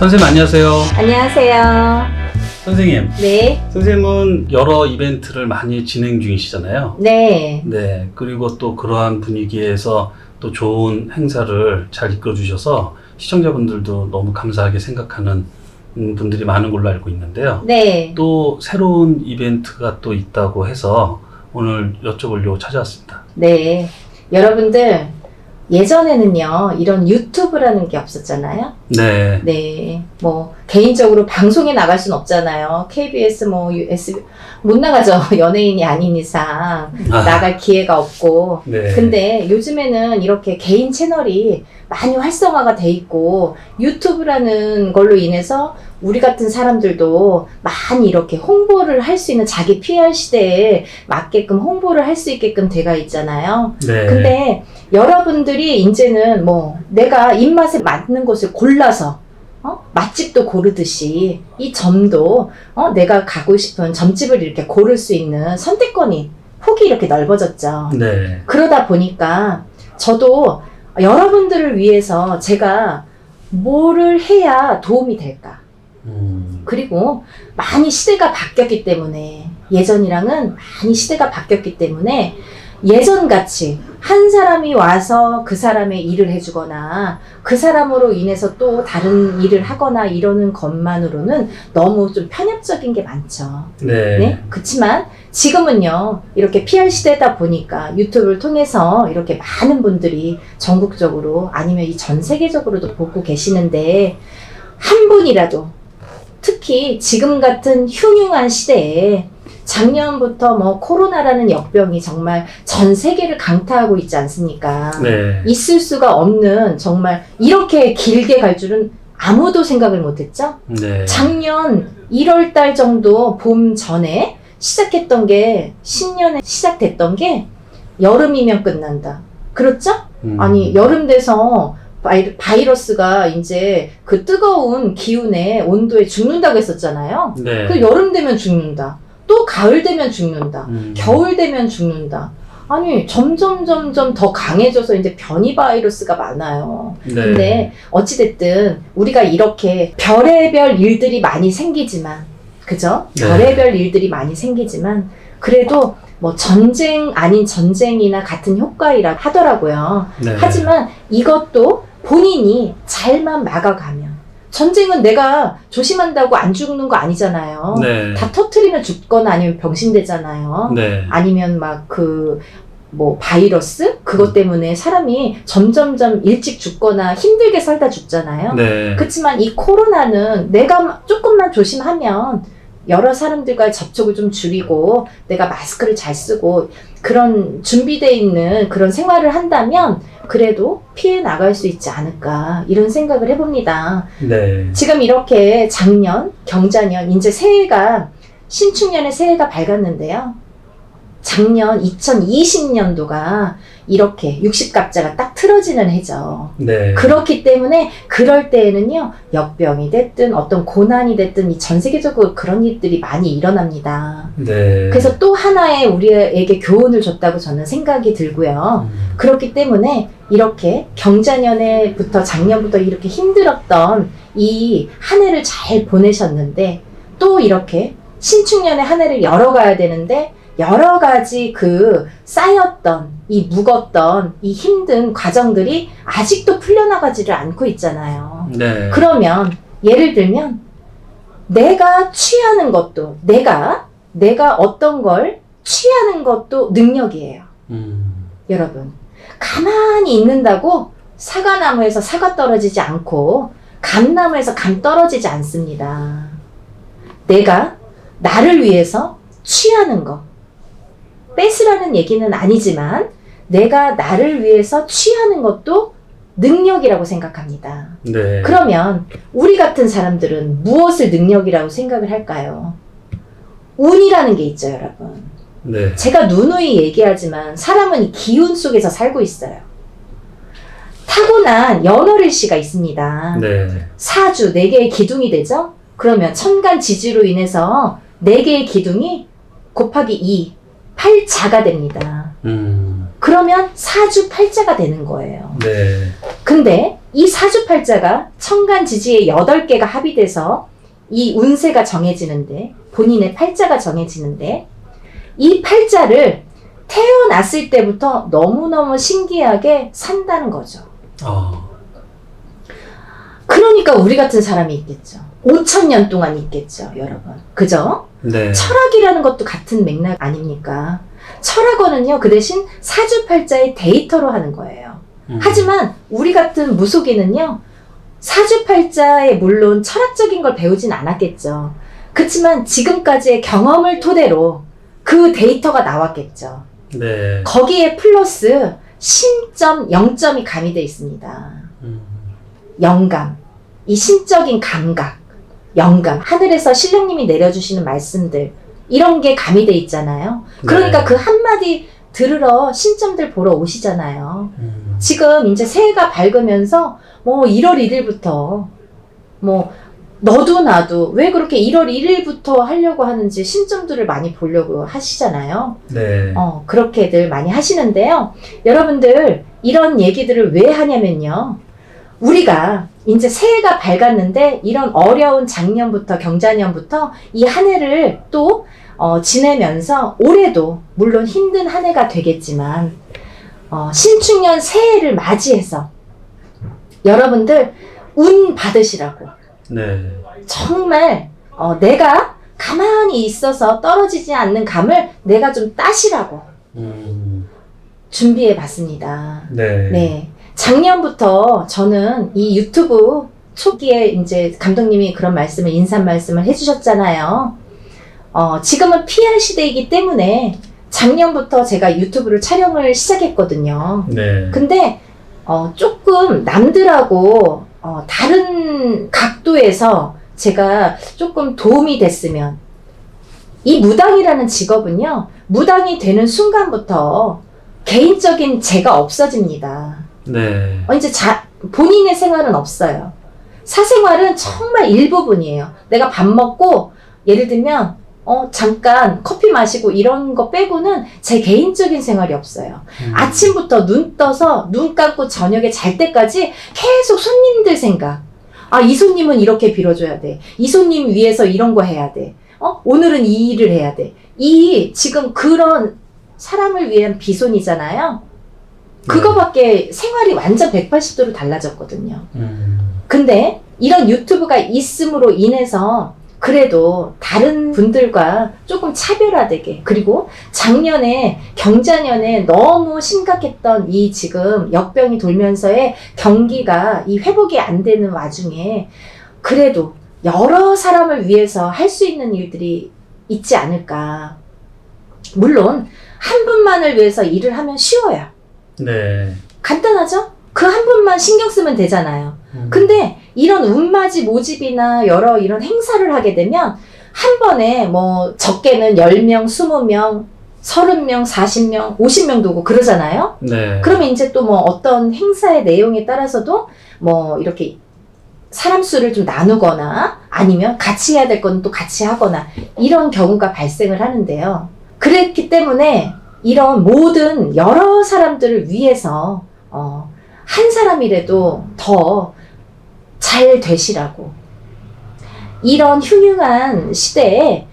선생님 안녕하세요. 안녕하세요. 선생님. 네. 선생님은 여러 이벤트를 많이 진행 중이시잖아요. 네. 네. 그리고 또 그러한 분위기에서 또 좋은 행사를 잘 이끌어 주셔서 시청자분들도 너무 감사하게 생각하는 분들이 많은 걸로 알고 있는데요. 네. 또 새로운 이벤트가 또 있다고 해서 오늘 여쭤보려고 찾아왔습니다. 네. 여러분들, 예전에는요, 이런 유튜브라는 게 없었잖아요. 네. 네. 뭐, 개인적으로 방송에 나갈 순 없잖아요. KBS, 못 나가죠. 연예인이 아닌 이상. 나갈 기회가 없고. 네. 근데 요즘에는 이렇게 개인 채널이 많이 활성화가 돼 있고, 유튜브라는 걸로 인해서 우리 같은 사람들도 많이 이렇게 홍보를 할 수 있는 자기 PR 시대에 맞게끔 홍보를 할 수 있게끔 돼가 있잖아요. 네. 근데 여러분들이 이제는 뭐 내가 입맛에 맞는 것을 골라서 맛집도 고르듯이 이 점도 내가 가고 싶은 점집을 이렇게 고를 수 있는 선택권이 폭이 이렇게 넓어졌죠. 네. 그러다 보니까 저도 여러분들을 위해서 제가 뭐를 해야 도움이 될까? 그리고 많이 시대가 바뀌었기 때문에 예전이랑은 많이 시대가 바뀌었기 때문에 예전같이 한 사람이 와서 그 사람의 일을 해주거나 그 사람으로 인해서 또 다른 일을 하거나 이러는 것만으로는 너무 좀 편협적인 게 많죠. 네. 네? 그렇지만 지금은요, 이렇게 PR 시대다 보니까 유튜브를 통해서 이렇게 많은 분들이 전국적으로 아니면 이 전 세계적으로도 보고 계시는데 한 분이라도 특히 지금 같은 흉흉한 시대에 작년부터 뭐 코로나라는 역병이 정말 전 세계를 강타하고 있지 않습니까? 네. 있을 수가 없는 정말 이렇게 길게 갈 줄은 아무도 생각을 못했죠? 네. 작년 1월 달 정도 봄 전에 시작했던 게 신년에 시작됐던 게 여름이면 끝난다. 그렇죠? 아니 여름 돼서 바이러스가 이제 그 뜨거운 기운에 온도에 죽는다고 했었잖아요. 네. 그 여름 되면 죽는다. 또 가을 되면 죽는다. 겨울 되면 죽는다. 아니 점점 더 강해져서 이제 변이 바이러스가 많아요. 네. 근데 어찌됐든 우리가 이렇게 별의별 일들이 많이 생기지만 그죠? 네. 별의별 일들이 많이 생기지만 그래도 뭐 전쟁 아닌 전쟁이나 같은 효과이라 하더라고요. 네. 하지만 이것도 본인이 잘만 막아가면 전쟁은 내가 조심한다고 안 죽는 거 아니잖아요. 네. 다 터트리면 죽거나 아니면 병신되잖아요. 네. 아니면 막 뭐 바이러스? 그것 때문에 사람이 점점점 일찍 죽거나 힘들게 살다 죽잖아요. 네. 그렇지만 이 코로나는 내가 조금만 조심하면 여러 사람들과의 접촉을 좀 줄이고 내가 마스크를 잘 쓰고 그런 준비되어 있는 그런 생활을 한다면 그래도 피해 나갈 수 있지 않을까 이런 생각을 해봅니다. 네. 지금 이렇게 작년, 경자년, 이제 새해가 신축년의 새해가 밝았는데요. 작년 2020년도가 이렇게 60갑자가 딱 틀어지는 해죠. 네. 그렇기 때문에 그럴 때에는요, 역병이 됐든 어떤 고난이 됐든 이 전 세계적으로 그런 일들이 많이 일어납니다. 네. 그래서 또 하나의 우리에게 교훈을 줬다고 저는 생각이 들고요. 그렇기 때문에 이렇게 경자년에부터 작년부터 이렇게 힘들었던 이 한 해를 잘 보내셨는데 또 이렇게 신축년의 한 해를 열어가야 되는데 여러 가지 쌓였던 이 무겁던 이 힘든 과정들이 아직도 풀려나가지를 않고 있잖아요. 네. 그러면 예를 들면 내가 취하는 것도 내가 어떤 걸 취하는 것도 능력이에요. 여러분 가만히 있는다고 사과나무에서 사과 떨어지지 않고 감나무에서 감 떨어지지 않습니다. 내가 나를 위해서 취하는 것 뺏으라는 얘기는 아니지만 내가 나를 위해서 취하는 것도 능력이라고 생각합니다. 네. 그러면 우리 같은 사람들은 무엇을 능력이라고 생각을 할까요? 운이라는 게 있죠, 여러분. 네. 제가 누누이 얘기하지만 사람은 기운 속에서 살고 있어요. 타고난 연월일시가 있습니다. 네. 사주 4개의 기둥이 되죠? 그러면 천간지지로 인해서 4개의 기둥이 곱하기 2, 8자가 됩니다. 그러면 사주 8자가 되는 거예요. 네. 근데 이 사주팔자가 천간지지의 8개가 합의돼서 이 운세가 정해지는데, 본인의 팔자가 정해지는데, 이 팔자를 태어났을 때부터 너무너무 신기하게 산다는 거죠. 그러니까 우리 같은 사람이 있겠죠. 5,000년 동안 있겠죠, 여러분. 그죠? 네. 철학이라는 것도 같은 맥락 아닙니까? 철학원은요, 그 대신 사주팔자의 데이터로 하는 거예요. 하지만 우리 같은 무속인은요, 사주팔자에 물론 철학적인 걸 배우진 않았겠죠. 그렇지만 지금까지의 경험을 토대로 그 데이터가 나왔겠죠. 네. 거기에 플러스 신점, 영점이 가미되어 있습니다. 영감, 이 신적인 감각, 영감, 하늘에서 신령님이 내려주시는 말씀들, 이런 게 가미되어 있잖아요. 그러니까 네. 그 한마디 들으러 신점들 보러 오시잖아요. 지금 이제 새해가 밝으면서 뭐 1월 1일부터 뭐 너도 나도 왜 그렇게 1월 1일부터 하려고 하는지 신점들을 많이 보려고 하시잖아요. 네. 그렇게들 많이 하시는데요. 여러분들 이런 얘기들을 왜 하냐면요. 우리가 이제 새해가 밝았는데 이런 어려운 작년부터 경자년부터 이 한 해를 또 지내면서 올해도 물론 힘든 한 해가 되겠지만 신축년 새해를 맞이해서 여러분들 운 받으시라고 네. 정말 내가 가만히 있어서 떨어지지 않는 감을 내가 좀 따시라고 준비해 봤습니다. 네. 네. 작년부터 저는 이 유튜브 초기에 이제 감독님이 그런 말씀을, 인사 말씀을 해주셨잖아요. 지금은 PR 시대이기 때문에 작년부터 제가 유튜브를 촬영을 시작했거든요. 네. 근데 조금 남들하고 다른 각도에서 제가 조금 도움이 됐으면, 이 무당이라는 직업은요, 무당이 되는 순간부터 개인적인 제가 없어집니다. 네. 이제 본인의 생활은 없어요. 사생활은 정말 일부분이에요. 내가 밥 먹고 예를 들면 잠깐 커피 마시고 이런 거 빼고는 제 개인적인 생활이 없어요. 아침부터 눈 떠서 눈 감고 저녁에 잘 때까지 계속 손님들 생각. 이 손님은 이렇게 빌어줘야 돼. 이 손님 위해서 이런 거 해야 돼. 오늘은 이 일을 해야 돼. 지금 그런 사람을 위한 비손이잖아요. 그거밖에 생활이 완전 180도로 달라졌거든요. 근데 이런 유튜브가 있음으로 인해서 그래도 다른 분들과 조금 차별화되게, 그리고 작년에 경자년에 너무 심각했던 이 지금 역병이 돌면서의 경기가 이 회복이 안 되는 와중에 그래도 여러 사람을 위해서 할 수 있는 일들이 있지 않을까. 물론 한 분만을 위해서 일을 하면 쉬워요. 네. 간단하죠? 그 한 분만 신경 쓰면 되잖아요. 근데 이런 운맞이 모집이나 여러 이런 행사를 하게 되면 한 번에 뭐 적게는 10명, 20명, 30명, 40명, 50명도 오고 그러잖아요. 네. 그러면 이제 또 뭐 어떤 행사의 내용에 따라서도 뭐 이렇게 사람 수를 좀 나누거나 아니면 같이 해야 될 건 또 같이 하거나 이런 경우가 발생을 하는데요. 그랬기 때문에 이런 모든 여러 사람들을 위해서 한 사람이라도 더 잘 되시라고, 이런 흉흉한 시대에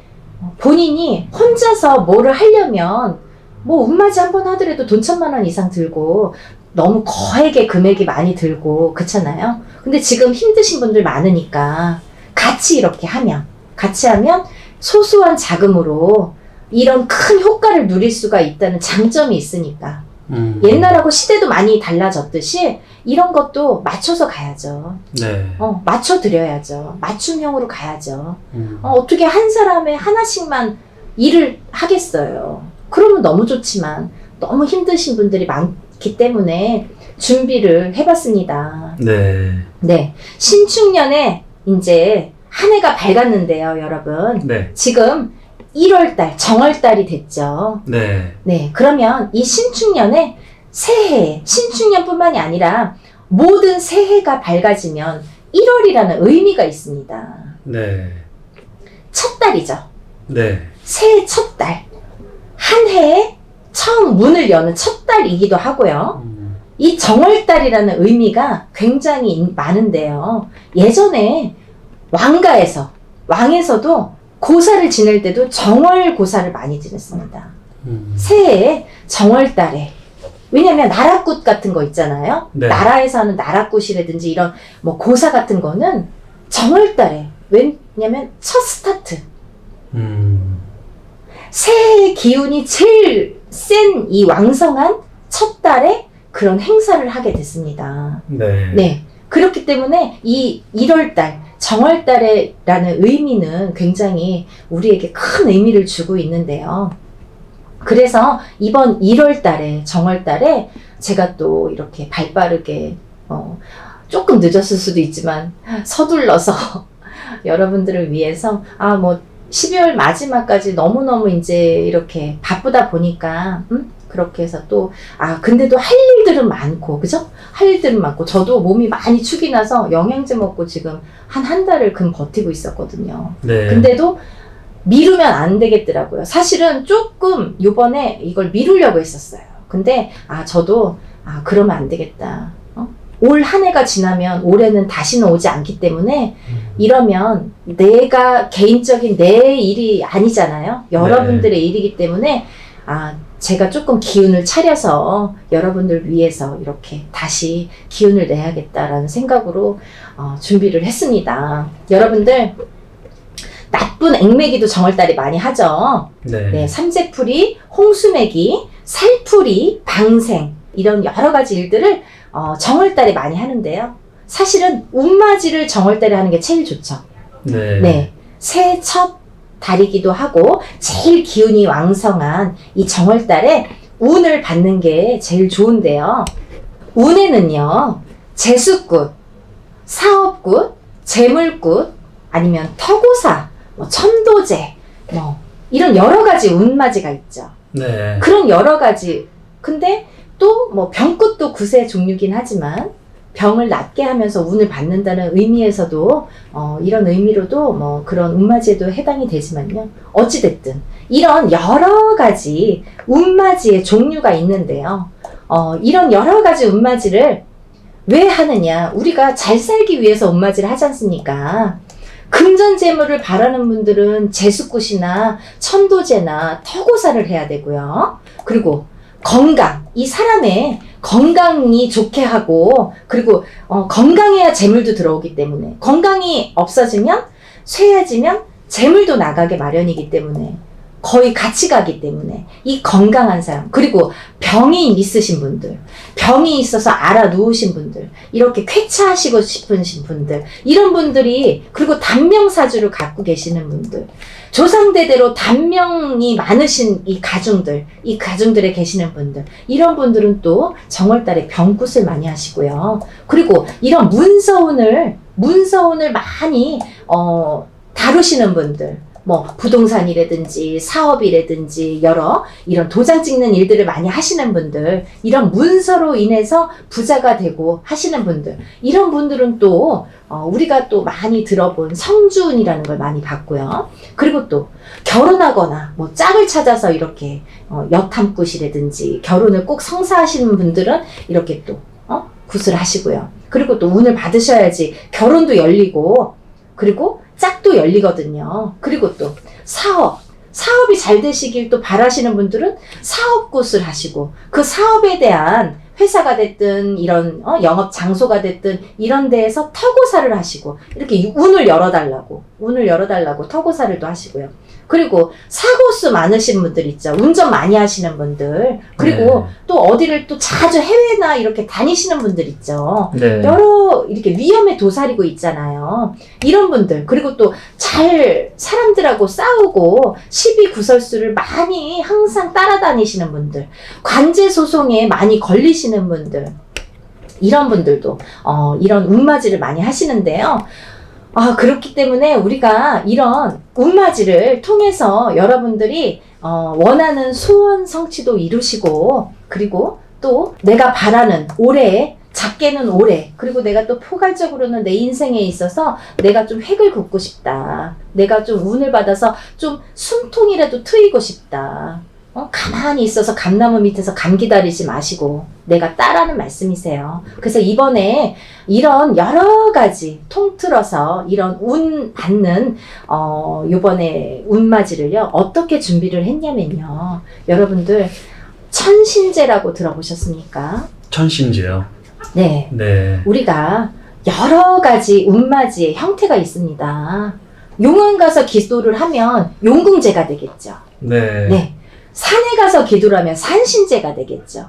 본인이 혼자서 뭐를 하려면 뭐 운맞이 한 번 하더라도 돈 1,000만 원 이상 들고 너무 거액의 금액이 많이 들고 그렇잖아요. 근데 지금 힘드신 분들 많으니까 같이 하면 소소한 자금으로 이런 큰 효과를 누릴 수가 있다는 장점이 있으니까 옛날하고 시대도 많이 달라졌듯이 이런 것도 맞춰서 가야죠. 네. 맞춰드려야죠. 맞춤형으로 가야죠. 어떻게 한 사람에 하나씩만 일을 하겠어요. 그러면 너무 좋지만 너무 힘드신 분들이 많기 때문에 준비를 해봤습니다. 네. 네. 신축년에 이제 한 해가 밝았는데요, 여러분. 네. 지금 1월달, 정월달이 됐죠. 네. 네. 그러면 이 신축년에 새해, 신축년뿐만이 아니라 모든 새해가 밝아지면 1월이라는 의미가 있습니다. 네. 첫 달이죠. 네. 새해 첫 달. 한 해에 처음 문을 여는 첫 달이기도 하고요. 이 정월달이라는 의미가 굉장히 많은데요. 예전에 왕에서도 고사를 지낼 때도 정월고사를 많이 지냈습니다. 새해 정월달에. 왜냐면 나라꽃 같은 거 있잖아요. 네. 나라에서 하는 나라꽃이라든지 이런 뭐 고사 같은 거는 정월달에. 왜냐면 첫 스타트. 새해의 기운이 제일 센 이 왕성한 첫 달에 그런 행사를 하게 됐습니다. 네. 네. 그렇기 때문에 이 1월달, 정월달에라는 의미는 굉장히 우리에게 큰 의미를 주고 있는데요. 그래서 이번 1월달에, 정월달에 제가 또 이렇게 발빠르게, 조금 늦었을 수도 있지만 서둘러서 여러분들을 위해서, 12월 마지막까지 너무너무 이제 이렇게 바쁘다 보니까, 그렇게 해서 또, 근데도 할 일들은 많고, 그죠? 할 일들은 많고, 저도 몸이 많이 축이 나서 영양제 먹고 지금 한 달을 버티고 있었거든요. 네. 근데도 미루면 안 되겠더라고요. 사실은 조금 요번에 이걸 미루려고 했었어요. 근데, 저도, 그러면 안 되겠다. 올 한 해가 지나면 올해는 다시는 오지 않기 때문에 이러면 내가 개인적인 내 일이 아니잖아요. 여러분들의 일이기 때문에 제가 조금 기운을 차려서 여러분들 위해서 이렇게 다시 기운을 내야겠다라는 생각으로 준비를 했습니다. 여러분들 나쁜 액매기도 정월달에 많이 하죠. 네. 삼재풀이, 홍수매기, 살풀이, 방생 이런 여러 가지 일들을 정월달에 많이 하는데요. 사실은 운맞이를 정월달에 하는 게 제일 좋죠. 네. 새해 첫 달이기도 하고 제일 기운이 왕성한 이 정월달에 운을 받는 게 제일 좋은데요. 운에는요, 재수굿, 사업굿, 재물굿, 아니면 터고사, 천도제, 이런 여러 가지 운맞이가 있죠. 네. 그런 여러 가지. 근데 또 병굿도 굿의 종류긴 하지만 병을 낫게 하면서 운을 받는다는 의미에서도 이런 의미로도 그런 운맞이에도 해당이 되지만요. 어찌됐든 이런 여러 가지 운맞이의 종류가 있는데요. 이런 여러 가지 운맞이를 왜 하느냐? 우리가 잘 살기 위해서 운맞이를 하지 않습니까? 금전재물을 바라는 분들은 재수굿이나 천도제나 터고사를 해야 되고요. 그리고 건강, 이 사람의 건강이 좋게 하고, 그리고 건강해야 재물도 들어오기 때문에, 건강이 없어지면, 쇠해지면 재물도 나가게 마련이기 때문에, 거의 같이 가기 때문에 이 건강한 사람, 그리고 병이 있으신 분들, 병이 있어서 알아 누우신 분들, 이렇게 쾌차하시고 싶으신 분들, 이런 분들이, 그리고 단명사주를 갖고 계시는 분들, 조상대대로 단명이 많으신 이 가중들에 계시는 분들, 이런 분들은 또 정월달에 병굿을 많이 하시고요. 그리고 이런 문서운을 많이 다루시는 분들, 부동산이라든지 사업이라든지 여러 이런 도장 찍는 일들을 많이 하시는 분들, 이런 문서로 인해서 부자가 되고 하시는 분들, 이런 분들은 또 우리가 또 많이 들어본 성주운이라는 걸 많이 봤고요. 그리고 또 결혼하거나 짝을 찾아서 이렇게 여탐굿이라든지 결혼을 꼭 성사하시는 분들은 이렇게 또 굿을 하시고요. 그리고 또 운을 받으셔야지 결혼도 열리고, 그리고 짝도 열리거든요. 그리고 또 사업이 잘 되시길 또 바라시는 분들은 사업굿을 하시고, 그 사업에 대한 회사가 됐든 이런 영업 장소가 됐든 이런 데에서 터고사를 하시고, 이렇게 운을 열어달라고 터고사를 또 하시고요. 그리고 사고수 많으신 분들 있죠. 운전 많이 하시는 분들. 그리고 또 어디를 또 자주 해외나 이렇게 다니시는 분들 있죠. 네. 여러 이렇게 위험에 도사리고 있잖아요. 이런 분들. 그리고 또 잘 사람들하고 싸우고 시비 구설수를 많이 항상 따라다니시는 분들. 관제 소송에 많이 걸리시는 분들. 이런 분들도 이런 운맞이를 많이 하시는데요. 그렇기 때문에 우리가 이런 운맞이를 통해서 여러분들이 원하는 소원 성취도 이루시고, 그리고 또 내가 바라는 올해, 작게는 올해, 그리고 내가 또 포괄적으로는 내 인생에 있어서 내가 좀 획을 긋고 싶다. 내가 좀 운을 받아서 좀 숨통이라도 트이고 싶다. 가만히 있어서 감나무 밑에서 감 기다리지 마시고 내가 따라는 말씀이세요. 그래서 이번에 이런 여러 가지 통틀어서 이런 운 받는 요번에 운맞이를요 어떻게 준비를 했냐면요. 여러분들 천신제라고 들어보셨습니까? 천신제요. 네. 네. 우리가 여러 가지 운맞이의 형태가 있습니다. 용원 가서 기도를 하면 용궁제가 되겠죠. 네. 네. 산에 가서 기도를 하면 산신제가 되겠죠.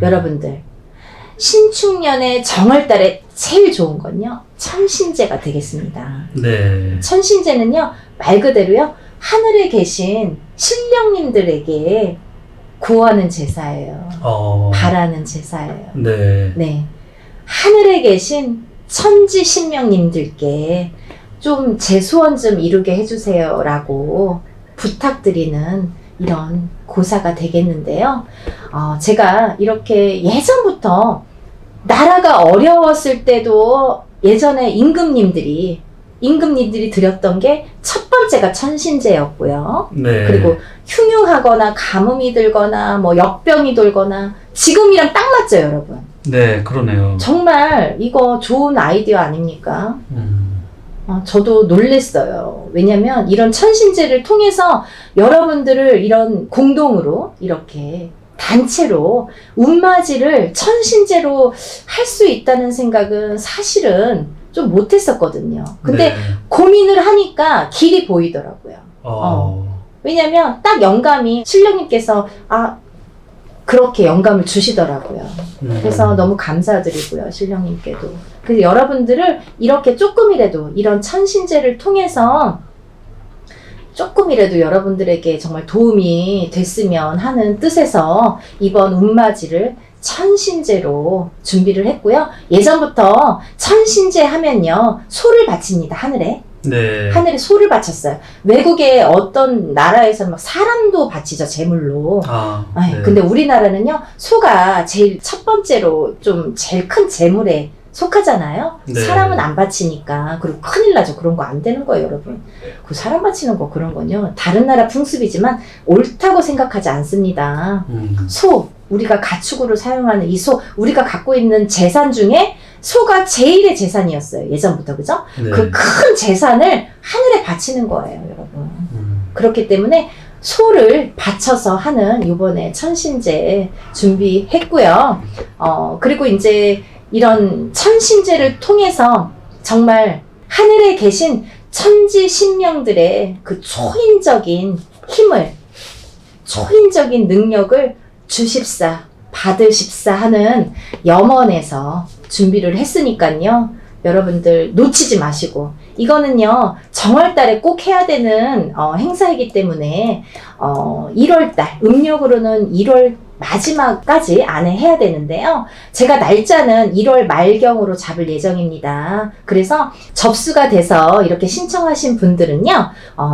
여러분들 신축년의 정월달에 제일 좋은 건요 천신제가 되겠습니다. 네. 천신제는요 말 그대로요 하늘에 계신 신령님들에게 구하는 제사예요. 바라는 제사예요. 네. 네. 하늘에 계신 천지 신명님들께 좀 제 소원 좀 이루게 해주세요 라고 부탁드리는 이런 고사가 되겠는데요. 제가 이렇게 예전부터 나라가 어려웠을 때도 예전에 임금님들이 드렸던 게 첫 번째가 천신제였고요. 네. 그리고 흉흉하거나 가뭄이 들거나 뭐 역병이 돌거나 지금이랑 딱 맞죠, 여러분? 네, 그러네요. 정말 이거 좋은 아이디어 아닙니까? 저도 놀랬어요. 왜냐면 이런 천신제를 통해서 여러분들을 이런 공동으로 이렇게 단체로 운맞이를 천신제로 할 수 있다는 생각은 사실은 좀 못했었거든요. 근데 네. 고민을 하니까 길이 보이더라고요. 왜냐면 딱 영감이 신령님께서 그렇게 영감을 주시더라고요. 그래서 너무 감사드리고요, 신령님께도. 그래서 여러분들을 이렇게 조금이라도 이런 천신제를 통해서 조금이라도 여러분들에게 정말 도움이 됐으면 하는 뜻에서 이번 운맞이를 천신제로 준비를 했고요. 예전부터 천신제 하면요, 소를 바칩니다, 하늘에. 네. 하늘에 소를 바쳤어요. 외국의 어떤 나라에서는 막 사람도 바치죠, 제물로. 네. 근데 우리나라는요, 소가 제일 첫 번째로 좀 제일 큰 제물에 속하잖아요. 네. 사람은 안 바치니까. 그리고 큰일 나죠. 그런 거 안 되는 거예요, 여러분. 그 사람 바치는 거 그런 건요, 다른 나라 풍습이지만 옳다고 생각하지 않습니다. 소, 우리가 가축으로 사용하는 이 소, 우리가 갖고 있는 재산 중에 소가 제일의 재산이었어요. 예전부터, 그죠? 네. 그 큰 재산을 하늘에 바치는 거예요, 여러분. 그렇기 때문에 소를 바쳐서 하는 이번에 천신제 준비했고요. 그리고 이제 이런 천신제를 통해서 정말 하늘에 계신 천지 신명들의 그 초인적인 힘을, 초인적인 능력을 주십사, 받으십사 하는 염원에서 준비를 했으니까요. 여러분들 놓치지 마시고, 이거는요 정월달에 꼭 해야 되는 행사이기 때문에 1월달, 음력으로는 1월 마지막까지 안에 해야 되는데요. 제가 날짜는 1월 말경으로 잡을 예정입니다. 그래서 접수가 돼서 이렇게 신청하신 분들은요,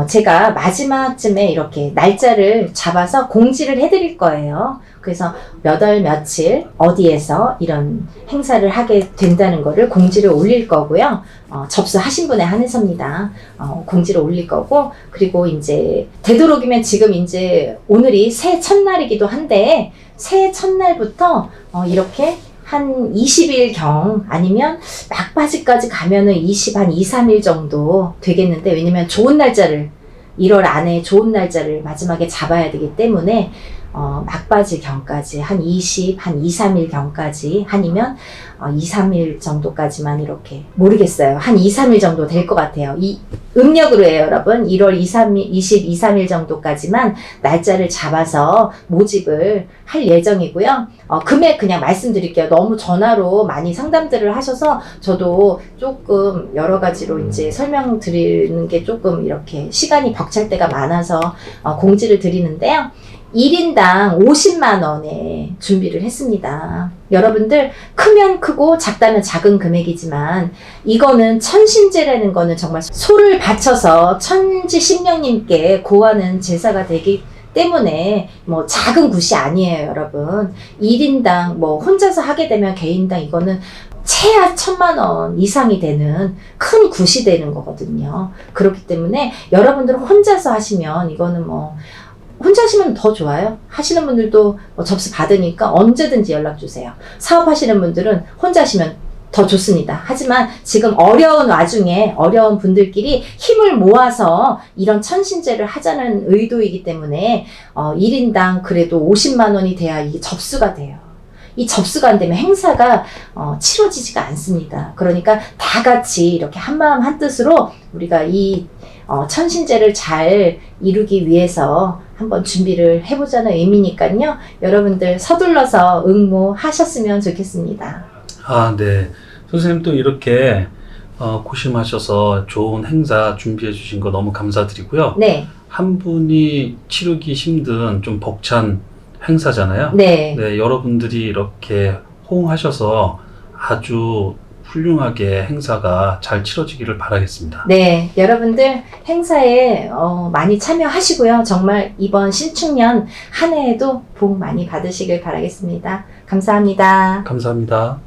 제가 마지막쯤에 이렇게 날짜를 잡아서 공지를 해드릴 거예요. 그래서 몇 월 며칠 어디에서 이런 행사를 하게 된다는 거를 공지를 올릴 거고요. 접수하신 분에 한해서입니다. 공지를 올릴 거고, 그리고 이제 되도록이면 지금 이제 오늘이 새해 첫날이기도 한데, 새해 첫날부터 이렇게 한 20일경 아니면 막바지까지 가면은 한 2, 3일 정도 되겠는데, 왜냐면 좋은 날짜를 1월 안에 좋은 날짜를 마지막에 잡아야 되기 때문에 막바지 경까지 한 2, 3일 경까지 아니면 2, 3일 정도까지만 이렇게 모르겠어요. 한 2, 3일 정도 될 것 같아요. 이 음력으로 해요, 여러분. 1월 2, 3일 정도까지만 날짜를 잡아서 모집을 할 예정이고요. 금액 그냥 말씀드릴게요. 너무 전화로 많이 상담들을 하셔서 저도 조금 여러 가지로 이제 설명드리는 게 조금 이렇게 시간이 벅찰 때가 많아서 공지를 드리는데요. 1인당 50만 원에 준비를 했습니다. 여러분들 크면 크고 작다면 작은 금액이지만 이거는 천신제라는 거는 정말 소를 바쳐서 천지 신명님께 고하는 제사가 되기 때문에 뭐 작은 굿이 아니에요, 여러분. 1인당 뭐 혼자서 하게 되면 개인당 이거는 최하 1,000만 원 이상이 되는 큰 굿이 되는 거거든요. 그렇기 때문에 여러분들 혼자서 하시면 이거는 뭐 혼자 하시면 더 좋아요. 하시는 분들도 뭐 접수 받으니까 언제든지 연락 주세요. 사업하시는 분들은 혼자 하시면 더 좋습니다. 하지만 지금 어려운 와중에 어려운 분들끼리 힘을 모아서 이런 천신제를 하자는 의도이기 때문에 1인당 그래도 50만 원이 돼야 이게 접수가 돼요. 이 접수가 안 되면 행사가 치러지지가 않습니다. 그러니까 다 같이 이렇게 한마음 한뜻으로 우리가 이 천신제를 잘 이루기 위해서 한번 준비를 해보자는 의미니까요. 여러분들 서둘러서 응모하셨으면 좋겠습니다. 아, 네. 선생님 또 이렇게 고심하셔서 좋은 행사 준비해 주신 거 너무 감사드리고요. 네. 한 분이 치르기 힘든 좀 벅찬 행사잖아요. 네. 네, 여러분들이 이렇게 호응하셔서 아주 훌륭하게 행사가 잘 치러지기를 바라겠습니다. 네, 여러분들 행사에 많이 참여하시고요. 정말 이번 신축년 한 해에도 복 많이 받으시길 바라겠습니다. 감사합니다. 감사합니다.